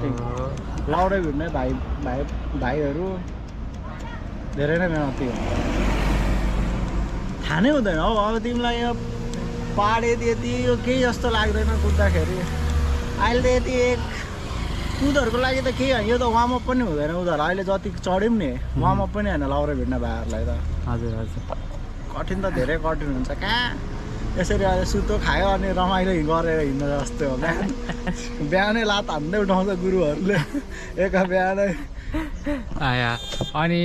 interesting Laure भिड्ने भाइहरू धेरै नै मेहनती हुन्छ थाहा नै हुँदैन हौ अब तिमीलाई यो पहाड यति यो केही जस्तो लाग्दैन कुद्दाखेरि अहिले त यति एक कुदहरूको लागि त केही होइन यो त वार्मअप पनि हुँदैन उनीहरू अहिले जति चढ्यौँ नि वार्मअप पनि होइन लाउरे भिड्ने भाइहरूलाई त हजुर हजुर कठिन त धेरै कठिन हुन्छ कहाँ यसरी अहिले सुतो खायो अनि रमाइलो गरेर हिँड्नु जस्तो हो बिहानै लात हान्दै उठाउँछ गुरुहरूले एका बिहानै आया अनि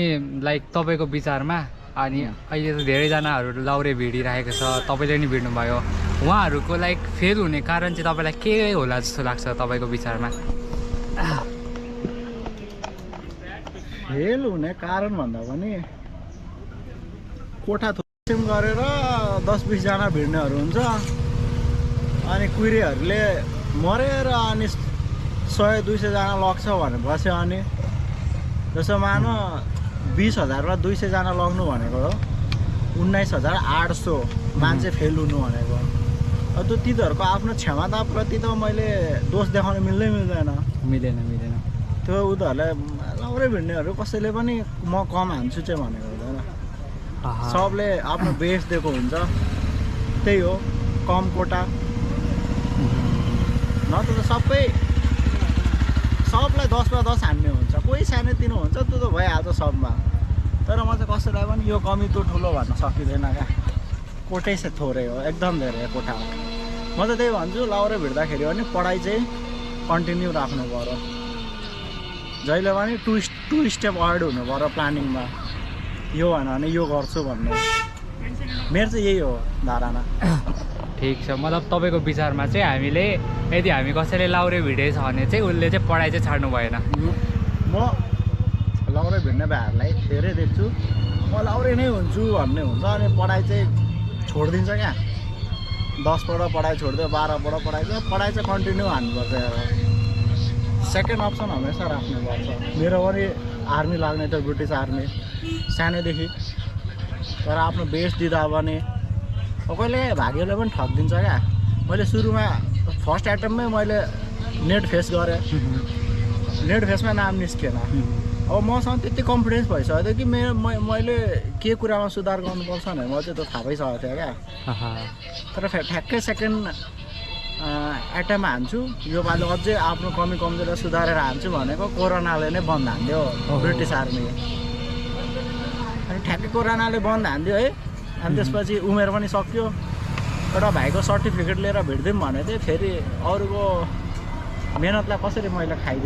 लाइक तपाईँको विचारमा अनि अहिले त धेरैजनाहरू लाउरे भिडिरहेको छ तपाईँले नि भिड्नुभयो उहाँहरूको लाइक फेल हुने कारण चाहिँ तपाईँलाई के होला जस्तो लाग्छ तपाईँको विचारमा फेल हुने कारण भन्दा पनि कोठा थुम गरेर 10-20 जना भिड्नेहरू हुन्छ अनि कुहिरेहरूले मरेर अनि 100-200 जना लग्छ भनेपछि अनि जस्तो मानो 20,000 मा 200 जना लग्नु भनेको हो 19,800 मान्छे फेल हुनु भनेको त्यो तिनीहरूको आफ्नो क्षमताप्रति त मैले दोष देखाउन मिल्दैन त्यो उनीहरूलाई लाउरे भिड्नेहरू कसैले पनि म कम हान्छु चाहिँ भनेको हुँदैन सबले आफ्नो बेस दिएको हुन्छ त्यही हो कम कोटा नत्र त सबलाई 10 मा 10 हान्ने हुन्छ कोही सानोतिनो हुन्छ त्यो त भइहाल्छ सबमा तर म चाहिँ कसैलाई पनि यो कमी त्यो ठुलो भन्न सकिँदैन क्या कोटै चाहिँ थोरै हो एकदम धेरै कोठा हो म त त्यही भन्छु लाउरे भिड्दाखेरि पनि पढाइ चाहिँ कन्टिन्यू राख्नु पर्यो जहिले पनि टु स्टेप अगाडि हुनु पर्यो प्लानिङमा यो भएन भने यो गर्छु भन्ने मेरो चाहिँ यही हो धारणा ठिक छ मतलब तपाईँको विचारमा चाहिँ हामीले यदि हामी कसैले लाउरे भिडेछ भने चाहिँ उसले चाहिँ पढाइ चाहिँ छाड्नु भएन म लाउरे भिड्ने भाइहरूलाई धेरै देख्छु म लाउरे नै हुन्छु भन्ने हुन्छ अनि पढाइ चाहिँ छोडिदिन्छ क्या 10 पढ पढाइ छोडिदियो 12 पढ पढाइ चाहिँ कन्टिन्यू हान्नुपर्छ सेकेन्ड अप्सन हमेसा राख्नुपर्छ मेरो पनि आर्मी लाग्ने थियो ब्रिटिस आर्मी सानैदेखि तर आफ्नो बेस दिँदा पनि कहिले भाग्यले पनि ठगिदिन्छ क्या मैले सुरुमा फर्स्ट एटेम्पमै मैले नेट फेस गरेँ नेट फेसमा नाम निस्केन अब मसँग त्यति कन्फिडेन्स भइसक्यो थियो कि मैले के कुरामा सुधार गर्नुपर्छ भने म चाहिँ त्यो थाहा भइसकेको थियो क्या तर ठ्याक्कै सेकेन्ड एटेम्प हान्छु योपालि अझै आफ्नो कमी कमजोरीलाई सुधारेर हान्छु भनेको कोरोनाले नै बन्द हान्दियो ब्रिटिस आर्मी अनि ठ्याक्कै कोरोनाले बन्द हान्दियो है अनि त्यसपछि उमेर पनि सक्यो एउटा भाइको सर्टिफिकेट लिएर भिड्दिउँ भने चाहिँ फेरि अरूको मेहनतलाई कसरी मैले खाइदिएँ